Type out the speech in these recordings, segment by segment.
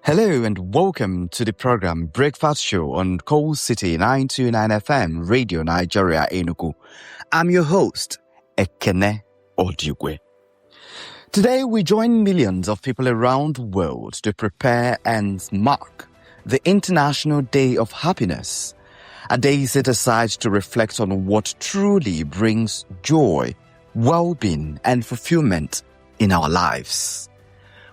Hello and welcome to the program Breakfast Show on Coal City 929 FM Radio Nigeria Enugu. I'm your host, Ekene Odigwe. Today we join millions of people around the world to prepare and mark the International Day of Happiness, a day set aside to reflect on what truly brings joy, well-being and fulfillment in our lives.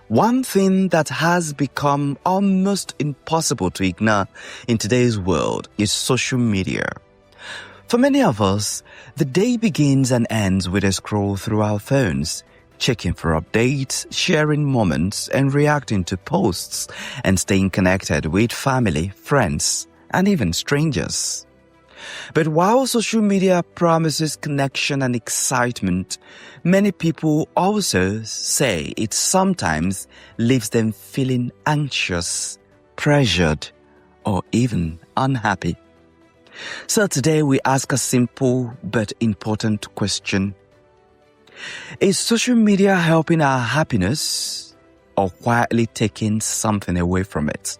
One thing that has become almost impossible to ignore in today's world is social media. For many of us, the day begins and ends with a scroll through our phones, checking for updates, sharing moments, and reacting to posts, and staying connected with family, friends, and even strangers. But while social media promises connection and excitement, many people also say it sometimes leaves them feeling anxious, pressured, or even unhappy. So today we ask a simple but important question. Is social media helping our happiness or quietly taking something away from it?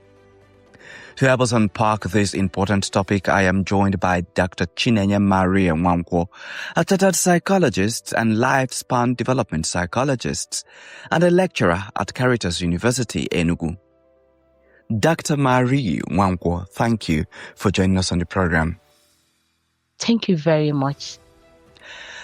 To help us unpack this important topic, I am joined by Dr. Chinenye Marire-Nwankwo, a chartered psychologist and lifespan development psychologist, and a lecturer at Caritas University, Enugu. Dr. Marire-Nwankwo, thank you for joining us on the program. Thank you very much.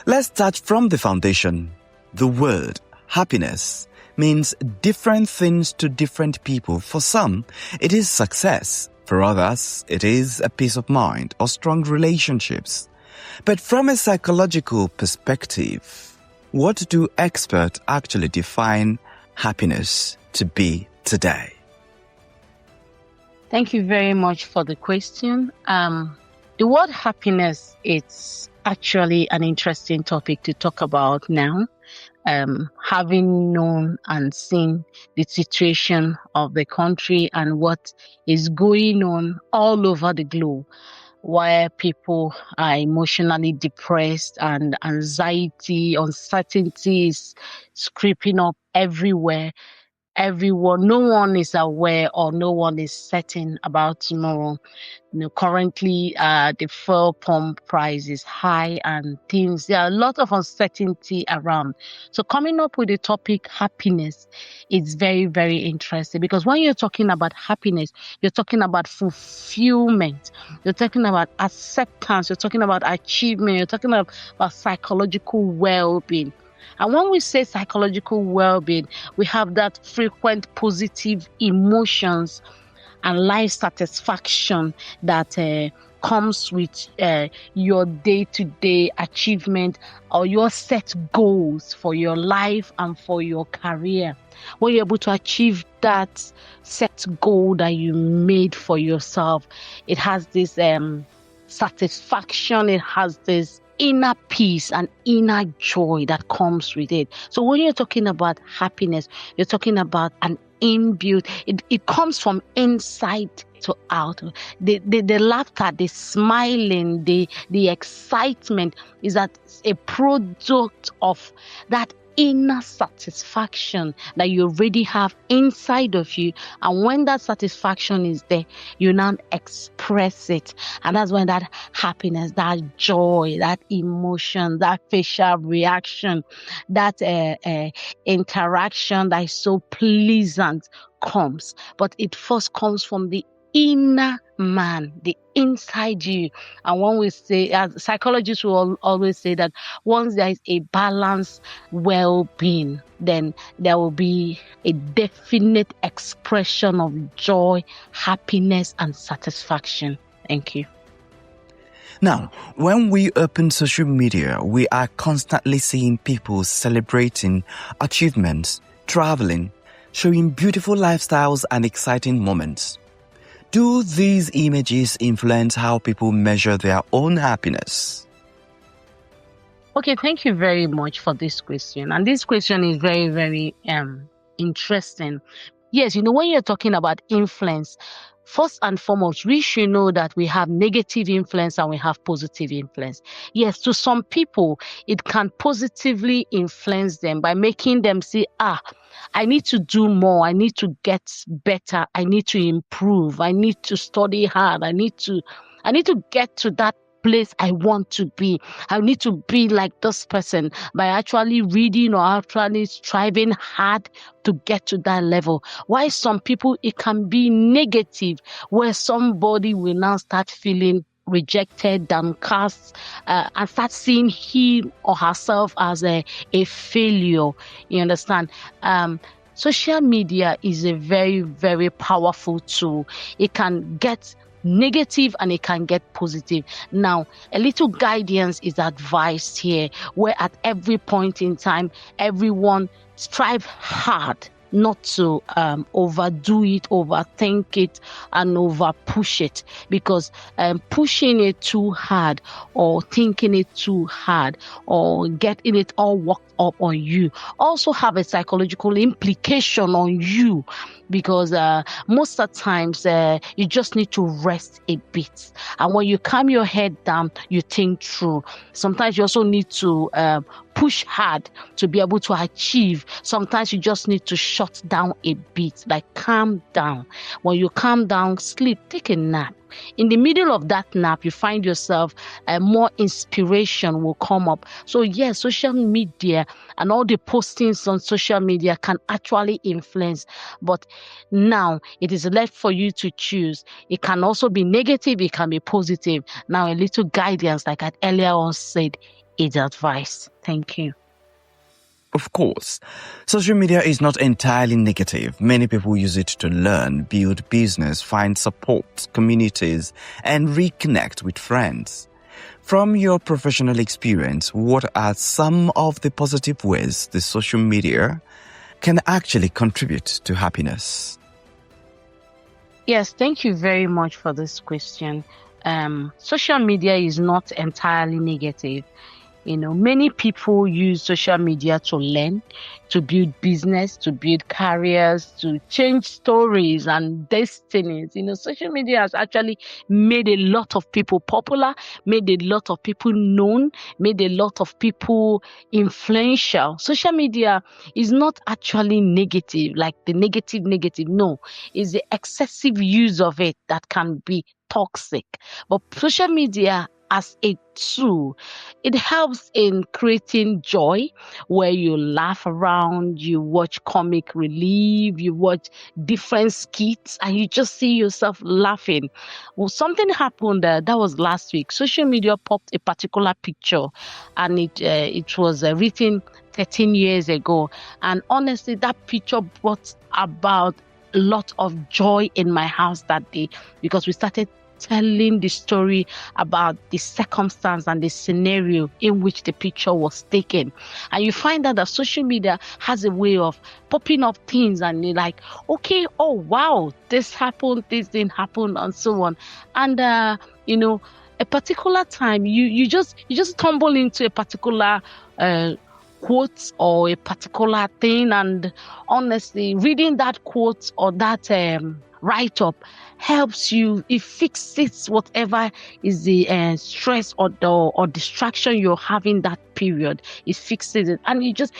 Let's start from the foundation. The word happiness means different things to different people. For some, it is success. For others, it is a peace of mind or strong relationships. But from a psychological perspective, what do experts actually define happiness to be today? Thank you very much for the question. The word happiness, it's actually an interesting topic to talk about now. Having known and seen the situation of the country and what is going on all over the globe, where people are emotionally depressed and anxiety, uncertainty is creeping up everywhere. No one is aware or no one is certain about tomorrow. Currently, the fuel pump price is high and there are a lot of uncertainty around. So coming up with the topic happiness is very, very interesting, because when you're talking about happiness, you're talking about fulfillment, you're talking about acceptance, you're talking about achievement, you're talking about psychological well-being. And when we say psychological well-being, we have that frequent positive emotions and life satisfaction that comes with your day-to-day achievement or your set goals for your life and for your career. When you're able to achieve that set goal that you made for yourself, it has this satisfaction, it has this inner peace and inner joy that comes with it. So when you're talking about happiness, you're talking about an inbuilt, it comes from inside to out. The laughter, the smiling, the excitement is that a product of that inner satisfaction that you already have inside of you. And when that satisfaction is there, you now express it. And that's when that happiness, that joy, that emotion, that facial reaction, that interaction that is so pleasant comes. But it first comes from the inner man, the inside you. And when we say, as psychologists will always say that once there is a balanced well-being, then there will be a definite expression of joy, happiness, and satisfaction. Thank you. Now, when we open social media, we are constantly seeing people celebrating achievements, traveling, showing beautiful lifestyles and exciting moments. Do these images influence how people measure their own happiness? Okay, thank you very much for this question. And this question is very, very interesting. Yes, when you're talking about influence, first and foremost, we should know that we have negative influence and we have positive influence. Yes, to some people, it can positively influence them by making them say, I need to do more. I need to get better. I need to improve. I need to study hard. I need to get to that place I want to be. I need to be like this person by actually reading or actually striving hard to get to that level. Why some people, it can be negative, where somebody will now start feeling rejected, downcast, and start seeing him or herself as a failure. You understand? Social media is a very, very powerful tool. It can get negative and it can get positive. Now, a little guidance is advised here, where at every point in time, everyone strive hard not to overdo it, overthink it, and over push it, because pushing it too hard or thinking it too hard or getting it all worked up on you also have a psychological implication on you, because most of the times you just need to rest a bit, and when you calm your head down, you think through. Sometimes you also need to push hard to be able to achieve. Sometimes you just need to shut down a bit, like calm down. When you calm down, sleep, take a nap. In the middle of that nap, you find yourself, more inspiration will come up. So yes, social media and all the postings on social media can actually influence, but now it is left for you to choose. It can also be negative, it can be positive. Now, a little guidance, like I earlier on said, is advice. Thank you. Of course, social media is not entirely negative. Many people use it to learn, build business, find support, communities, and reconnect with friends. From your professional experience, what are some of the positive ways the social media can actually contribute to happiness? Yes, thank you very much for this question. Social media is not entirely negative. Many people use social media to learn, to build business, to build careers, to change stories and destinies. Social media has actually made a lot of people popular, made a lot of people known, made a lot of people influential. Social media is not actually negative, like the negative. No, it's the excessive use of it that can be toxic. But social media as a tool, it helps in creating joy, where you laugh around, you watch comic relief, you watch different skits, and you just see yourself laughing. Well, something happened that was last week. Social media popped a particular picture, and it was written 13 years ago. And honestly, that picture brought about a lot of joy in my house that day, because we started telling the story about the circumstance and the scenario in which the picture was taken. And you find out that social media has a way of popping up things, and you're like, okay, oh wow, this happened, this didn't happen, and so on. And a particular time, you just stumble into a particular quote or a particular thing, and honestly, reading that quote or that write-up helps you. It fixes whatever is the stress or distraction you're having that period. It fixes it, and you just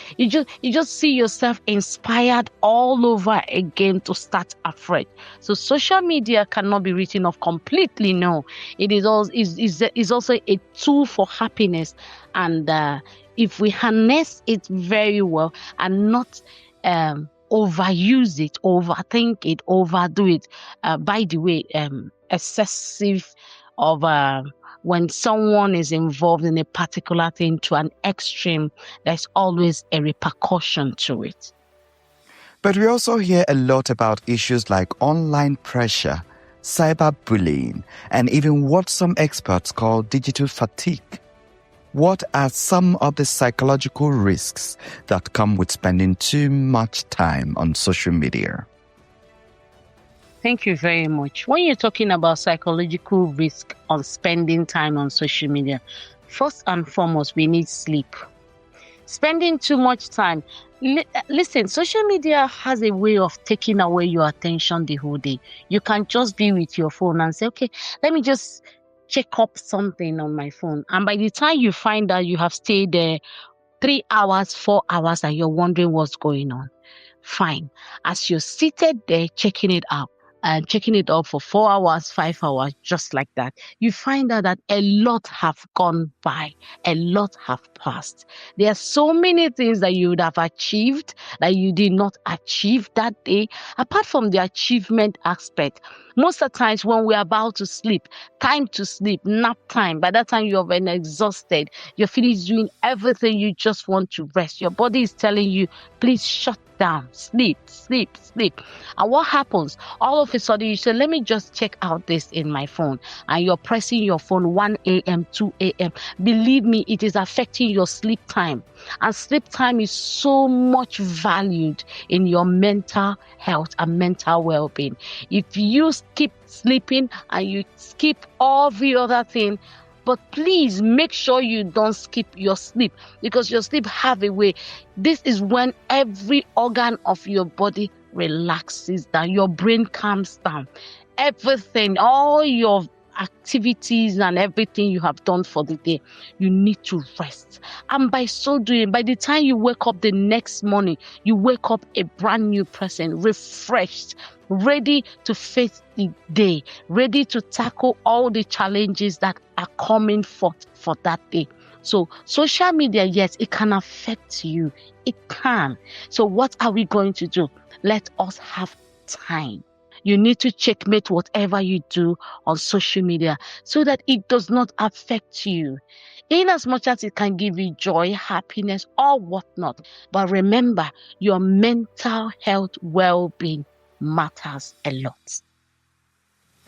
see yourself inspired all over again to start afresh. So social media cannot be written off completely. No, it is also a tool for happiness, and if we harness it very well and not overuse it, overthink it, overdo it. By the way, excessive of when someone is involved in a particular thing to an extreme, there's always a repercussion to it. But we also hear a lot about issues like online pressure, cyberbullying, and even what some experts call digital fatigue. What are some of the psychological risks that come with spending too much time on social media? Thank you very much. When you're talking about psychological risk on spending time on social media, first and foremost, we need sleep. Spending too much time. Listen, social media has a way of taking away your attention the whole day. You can just be with your phone and say, okay, let me just check up something on my phone. And by the time you find that you have stayed there 3 hours, 4 hours, and you're wondering what's going on, fine. As you're seated there checking it out, and checking it up for 4 hours, 5 hours, just like that, you find out that a lot have gone by, a lot have passed. There are so many things that you would have achieved that you did not achieve that day, apart from the achievement aspect. Most of the times when we're about to sleep, time to sleep, nap time, by that time you're been exhausted, you're finished doing everything, you just want to rest. Your body is telling you, please shut down, sleep, sleep, sleep. And what happens? All of a sudden you say, let me just check out this in my phone. And you're pressing your phone 1 a.m., 2 a.m. Believe me, it is affecting your sleep time. And sleep time is so much valued in your mental health and mental well-being. If you skip sleeping and you skip all the other thing, but please make sure you don't skip your sleep, because your sleep have a way. This is when every organ of your body relaxes down, your brain calms down, everything, all your activities and everything you have done for the day, you need to rest. And by so doing, by the time you wake up the next morning, you wake up a brand new person, refreshed, ready to face the day, ready to tackle all the challenges that are coming forth for that day. So social media, yes, it can affect you. It can. So what are we going to do? Let us have time. You need to checkmate whatever you do on social media so that it does not affect you, in as much as it can give you joy, happiness, or whatnot. But remember, your mental health well-being matters a lot.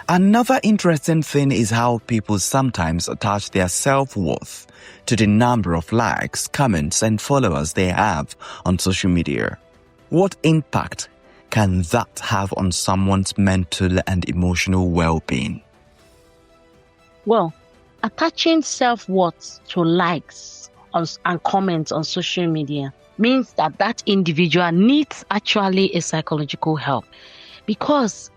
Another interesting thing is how people sometimes attach their self-worth to the number of likes, comments, and followers they have on social media. What impact can that have on someone's mental and emotional well-being? Well, attaching self-worth to likes and comments on social media means that that individual needs actually a psychological help, because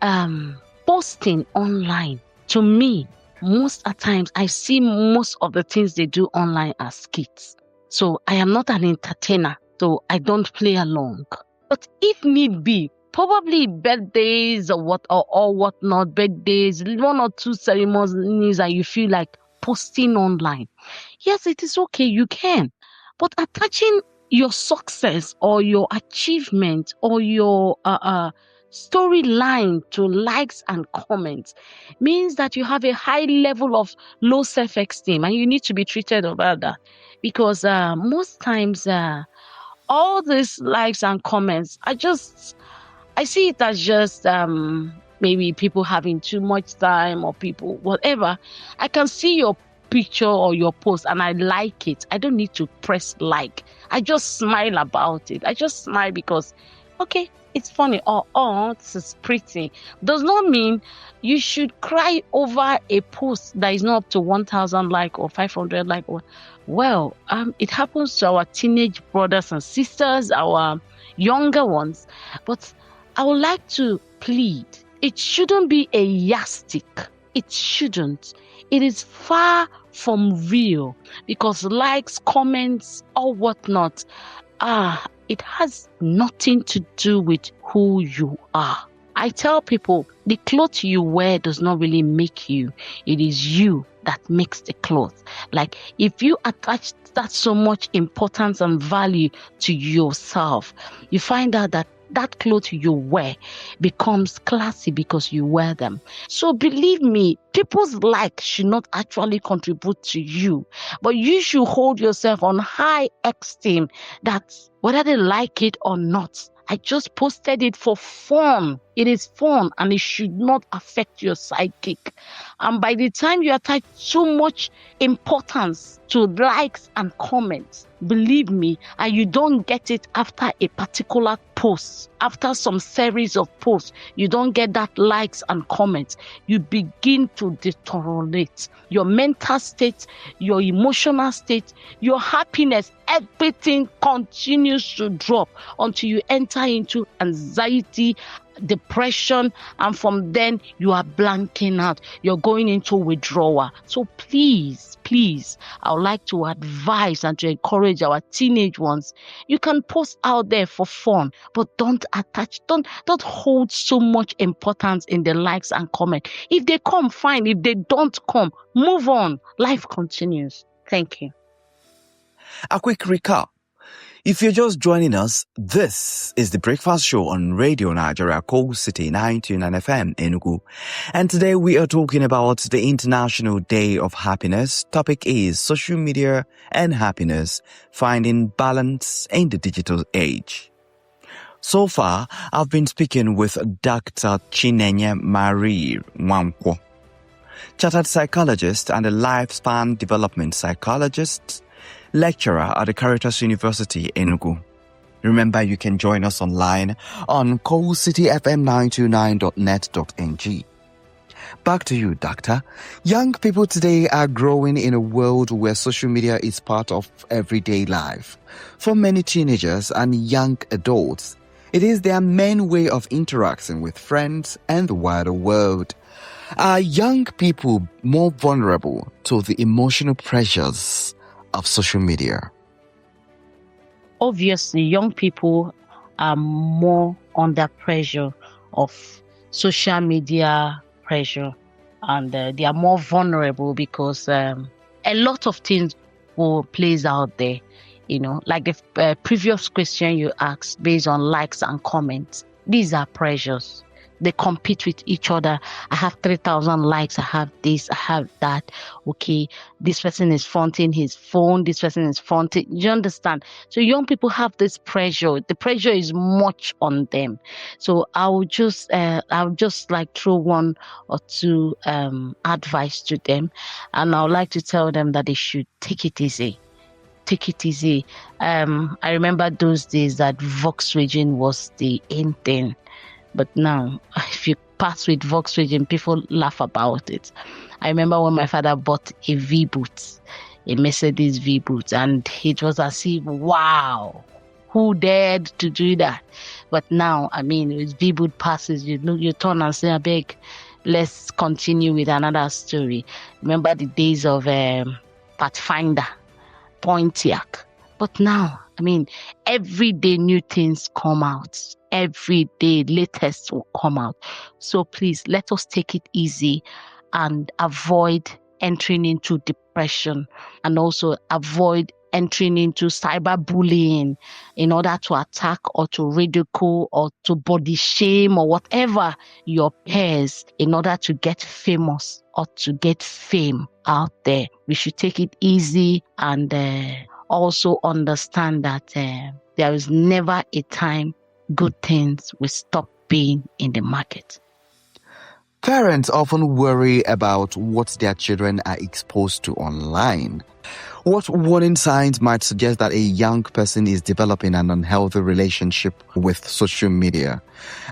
posting online, to me, most at times I see most of the things they do online as skits. So I am not an entertainer, so I don't play along. But if need be, probably birthdays or whatnot, birthdays, 1 or 2 ceremonies that you feel like posting online. Yes, it is okay, you can. But attaching your success or your achievement or your storyline to likes and comments means that you have a high level of low self-esteem, and you need to be treated about that. Because most times all these likes and comments, I see it as just maybe people having too much time or people, whatever. I can see your picture or your post and I like it. I don't need to press like. I just smile about it. I just smile because, okay, it's funny, or oh, this is pretty. Does not mean you should cry over a post that is not up to 1,000 like or 500 like. Well, it happens to our teenage brothers and sisters, our younger ones. But I would like to plead, it shouldn't be a yardstick. It shouldn't. It is far from real, because likes, comments, or whatnot, it has nothing to do with who you are. I tell people, the clothes you wear does not really make you. It is you that makes the clothes. Like, if you attach that so much importance and value to yourself, you find out that that clothes you wear becomes classy because you wear them. So believe me, people's like should not actually contribute to you, but you should hold yourself on high esteem that whether they like it or not, I just posted it for fun. It is fun and it should not affect your psychic. And by the time you attach so much importance to likes and comments, believe me, and you don't get it after a particular posts, after some series of posts, you don't get that likes and comments, you begin to deteriorate. Your mental state, your emotional state, your happiness, everything continues to drop until you enter into anxiety, depression, and from then you are blanking out. You're going into withdrawal. So please, I would like to advise and to encourage our teenage ones. You can post out there for fun, but don't hold so much importance in the likes and comments. If they come, fine. If they don't come, move on. Life continues. Thank you. A quick recap. If you're just joining us, this is the Breakfast Show on Radio Nigeria, Coal City 929 FM, Enugu. And today we are talking about the International Day of Happiness. Topic is social media and happiness, finding balance in the digital age. So far, I've been speaking with Dr. Chinenye Marire-Nwankwo, chartered psychologist and a lifespan development psychologist, lecturer at the Caritas University, Enugu. Remember, you can join us online on coalcityfm929.net.ng. Back to you, Doctor. Young people today are growing in a world where social media is part of everyday life. For many teenagers and young adults, it is their main way of interacting with friends and the wider world. Are young people more vulnerable to the emotional pressures of social media? Obviously, young people are more under pressure of social media pressure, and they are more vulnerable because a lot of things will plays out there. Like the previous question you asked, based on likes and comments, these are pressures. They compete with each other. I have 3,000 likes. I have this. I have that. Okay, this person is fronting his phone. This person is fronting. You understand? So young people have this pressure. The pressure is much on them. So I'll just like throw one or two advice to them, and I would like to tell them that they should take it easy. Take it easy. I remember those days that Volkswagen was the in thing. But now, if you pass with Volkswagen, people laugh about it. I remember when my father bought a V-Boot, a Mercedes V-Boot, and it was as if, wow, who dared to do that? But now, with V-Boot passes, you turn and say, I beg, let's continue with another story. Remember the days of Pathfinder, Pontiac. But now, every day new things come out. Every day latest will come out. So please, let us take it easy and avoid entering into depression, and also avoid entering into cyberbullying in order to attack or to ridicule or to body shame or whatever your peers in order to get famous or to get fame out there. We should take it easy and also understand that there is never a time good things will stop being in the market. Parents often worry about what their children are exposed to online. What warning signs might suggest that a young person is developing an unhealthy relationship with social media?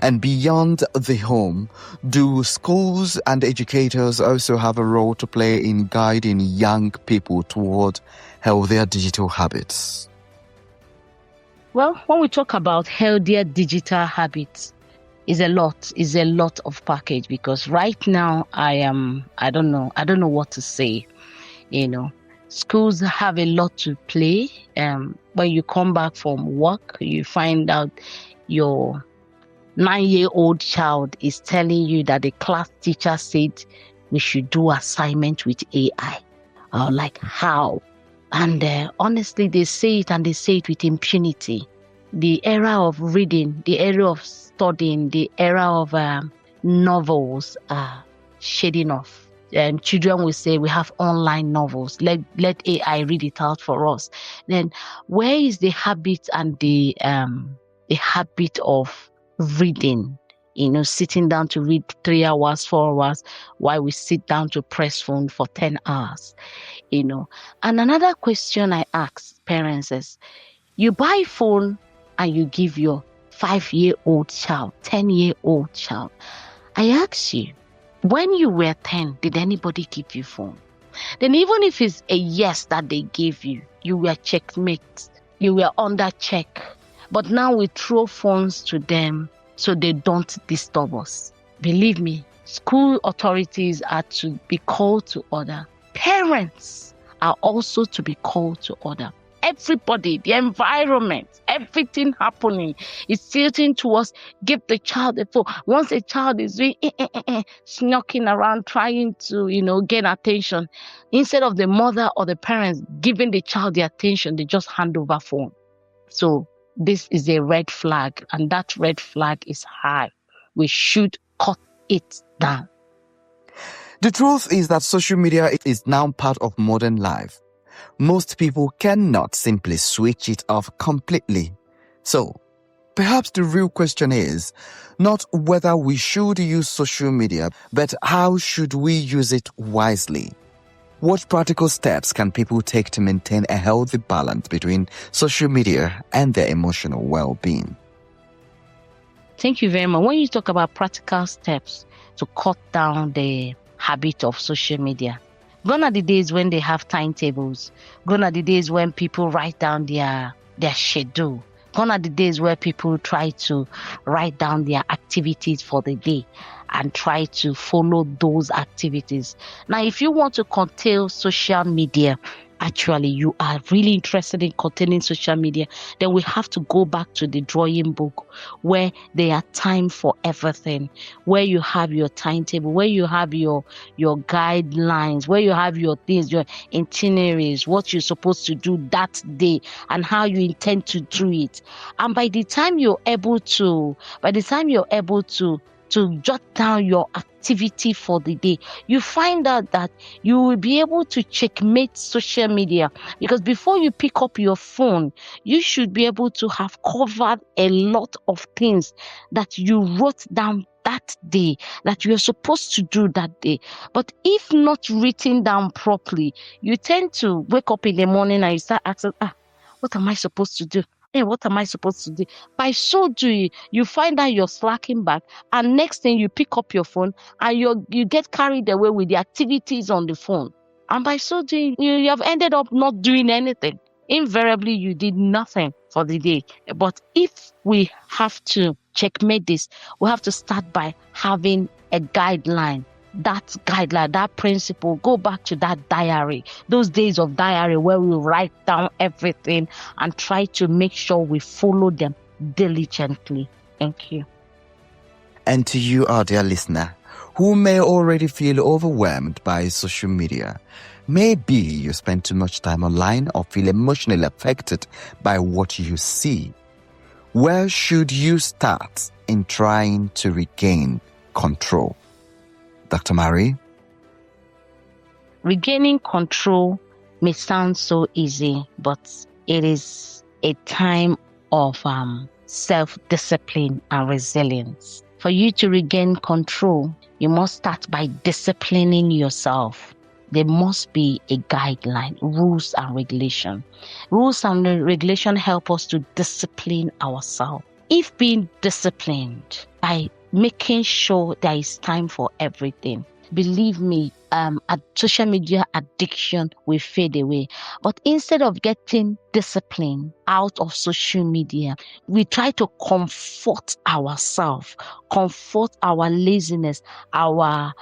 And beyond the home, do schools and educators also have a role to play in guiding young people toward healthier digital habits? Well, when we talk about healthier digital habits, is a lot of package, because right now I don't know what to say. Schools have a lot to play. When you come back from work, you find out your 9-year-old child is telling you that the class teacher said we should do assignment with AI. Like how? And honestly, they say it with impunity. The era of reading, the era of studying, the era of novels are shading off. Children will say we have online novels. Let AI read it out for us. Then where is the habit and the habit of reading? Sitting down to read 3 hours, 4 hours, while we sit down to press phone for 10 hours. And another question I ask parents is, you buy phone and you give your 5-year-old child, 10-year-old child. I ask you, when you were 10, did anybody give you phone? Then even if it's a yes that they gave you, you were checkmate. You were under check. But now we throw phones to them so they don't disturb us. Believe me, school authorities are to be called to order. Parents are also to be called to order. Everybody, the environment, everything happening is tilting towards give the child a phone. Once a child is doing sneaking around trying to, gain attention, instead of the mother or the parents giving the child the attention, they just hand over phone. So this is a red flag, and that red flag is high. We should cut it down. The truth is that social media is now part of modern life. Most people cannot simply switch it off completely. So, perhaps the real question is not whether we should use social media, but how should we use it wisely? What practical steps can people take to maintain a healthy balance between social media and their emotional well-being? Thank you very much. When you talk about practical steps to cut down the habit of social media, gone are the days when they have timetables. Gone are the days when people write down their schedule. Gone are the days where people try to write down their activities for the day and try to follow those activities. Now, if you want to curtail social media, actually you are really interested in containing social media, then we have to go back to the drawing book where there are time for everything, where you have your timetable, where you have your guidelines, where you have your things, your itineraries, what you're supposed to do that day and how you intend to do it. And by the time you're able to jot down your activity for the day, you find out that you will be able to checkmate social media, because before you pick up your phone, you should be able to have covered a lot of things that you wrote down that day that you're supposed to do that day. But if not written down properly, you tend to wake up in the morning and you start asking, what am I supposed to do? Hey, what am I supposed to do? By so doing, you find out you're slacking back, and next thing you pick up your phone and you get carried away with the activities on the phone. And by so doing, you have ended up not doing anything. Invariably, you did nothing for the day. But if we have to checkmate this, we have to start by having a guideline. That principle, go back to that diary, those days of diary where we write down everything and try to make sure we follow them diligently. Thank you. And to you, our dear listener, who may already feel overwhelmed by social media, maybe you spend too much time online or feel emotionally affected by what you see. Where should you start in trying to regain control? Dr. Marie? Regaining control may sound so easy, but it is a time of self-discipline and resilience. For you to regain control, you must start by disciplining yourself. There must be a guideline, rules and regulation. Rules and regulation help us to discipline ourselves. If being disciplined by making sure there is time for everything, believe me, social media addiction will fade away. But instead of getting discipline out of social media, we try to comfort ourselves, comfort our laziness, our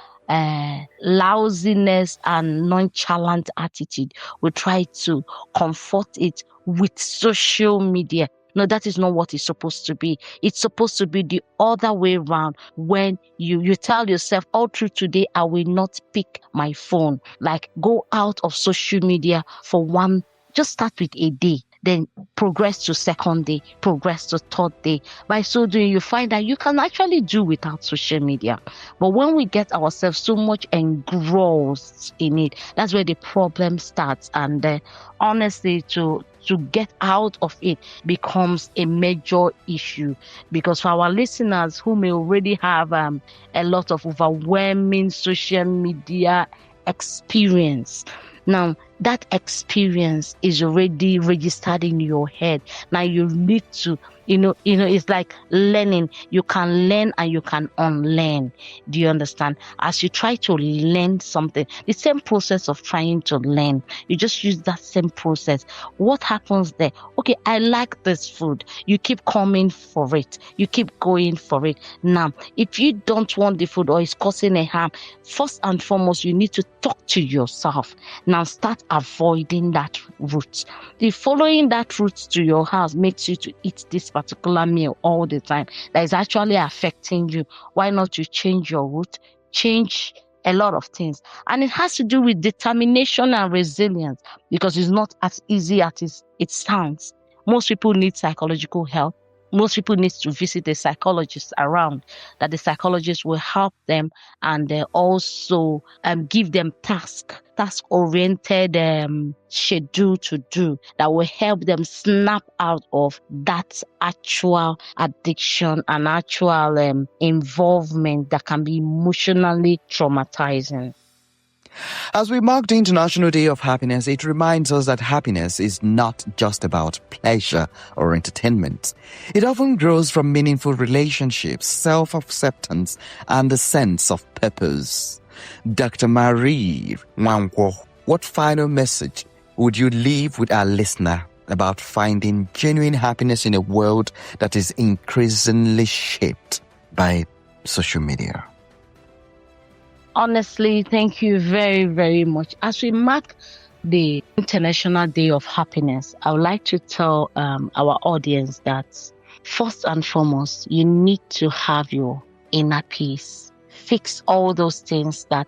lousiness and nonchalant attitude. We try to comfort it with social media. No, that is not what it's supposed to be. It's supposed to be the other way around. When you tell yourself, all through today, I will not pick my phone. Like, go out of social media for one, just start with a day. Then progress to second day, progress to third day. By so doing, you find that you can actually do without social media. But when we get ourselves so much engrossed in it, that's where the problem starts. And honestly, to get out of it becomes a major issue. Because for our listeners who may already have a lot of overwhelming social media experience, now that experience is already registered in your head. Now you need to It's like learning. You can learn and you can unlearn. Do you understand? As you try to learn something, the same process of trying to learn, you just use that same process. What happens there? Okay, I like this food. You keep coming for it. You keep going for it. Now, if you don't want the food or it's causing a harm, first and foremost, you need to talk to yourself. Now, start avoiding that route. The following that route to your house makes you to eat this particular meal all the time that is actually affecting you. Why not you change your route, change a lot of things? And it has to do with determination and resilience, because it's not as easy as it sounds. Most people need psychological help. Most people need to visit a psychologist around, that the psychologist will help them and also give them task-oriented schedule to do that will help them snap out of that actual addiction and actual involvement that can be emotionally traumatizing. As we mark the International Day of Happiness, it reminds us that happiness is not just about pleasure or entertainment. It often grows from meaningful relationships, self-acceptance, and a sense of purpose. Dr. Marire-Nwankwo, what final message would you leave with our listener about finding genuine happiness in a world that is increasingly shaped by social media? Honestly, thank you very, very much. As we mark the International Day of Happiness, I would like to tell our audience that first and foremost, you need to have your inner peace. Fix all those things that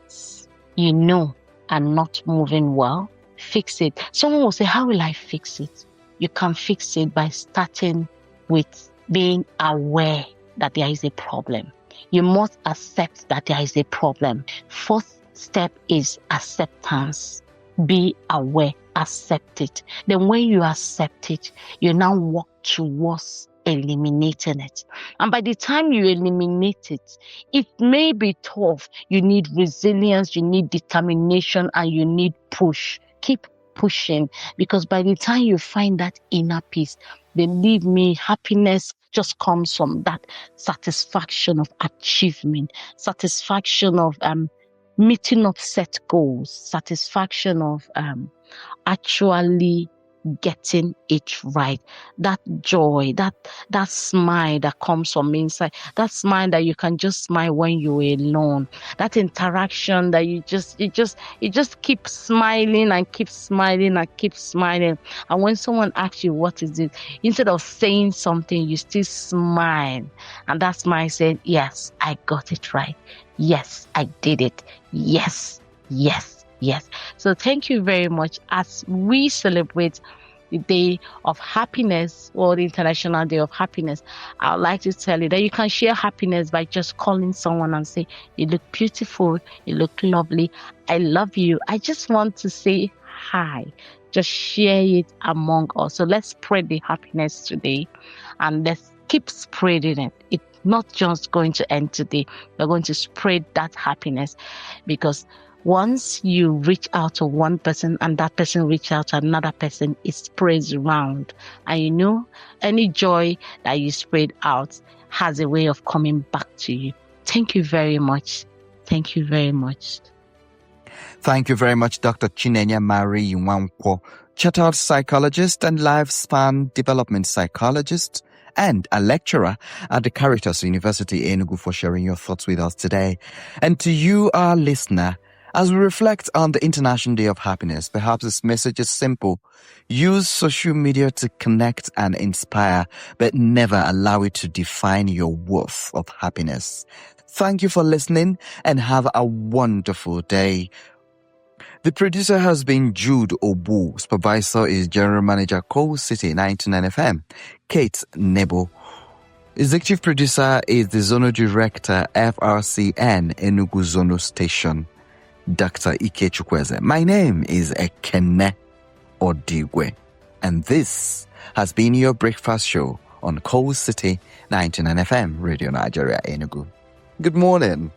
you know are not moving well. Fix it. Someone will say, how will I fix it? You can fix it by starting with being aware that there is a problem. You must accept that there is a problem. First step is acceptance. Be aware, accept it. Then when you accept it, you now walk towards eliminating it. And by the time you eliminate it, it may be tough. You need resilience, you need determination, and you need push. Keep pushing, because by the time you find that inner peace, believe me, happiness just comes from that satisfaction of achievement, satisfaction of meeting up set goals, satisfaction of actually getting it right. That joy, that smile that comes from inside, that smile that you can just smile when you're alone, that interaction that you just keep smiling and keep smiling and keep smiling. And when someone asks you what is it, instead of saying something, you still smile. And that smile said, yes, I got it right. Yes, I did it. Yes, yes. Yes. So thank you very much. As we celebrate the Day of Happiness, or the International Day of Happiness, I would like to tell you that you can share happiness by just calling someone and say, you look beautiful, you look lovely, I love you, I just want to say hi. Just share it among us. So let's spread the happiness today, and let's keep spreading it. It's not just going to end today. We're going to spread that happiness, because once you reach out to one person and that person reach out to another person, it spreads around. And any joy that you spread out has a way of coming back to you. Thank you very much. Thank you very much. Thank you very much, Dr. Chinenye Marire-Nwankwo, chartered psychologist and lifespan development psychologist, and a lecturer at the Caritas University, Enugu, for sharing your thoughts with us today. And to you, our listener, as we reflect on the International Day of Happiness, perhaps this message is simple. Use social media to connect and inspire, but never allow it to define your worth of happiness. Thank you for listening, and have a wonderful day. The producer has been Jude Obu. Supervisor is General Manager Coal City 99 FM, Kate Nebo. Executive producer is the Zonal Director, FRCN Enugu Zonal Station, Dr. Ike Chukwueze. My name is Ekene Odigwe, and this has been your breakfast show on Coal City 99 FM, Radio Nigeria, Enugu. Good morning.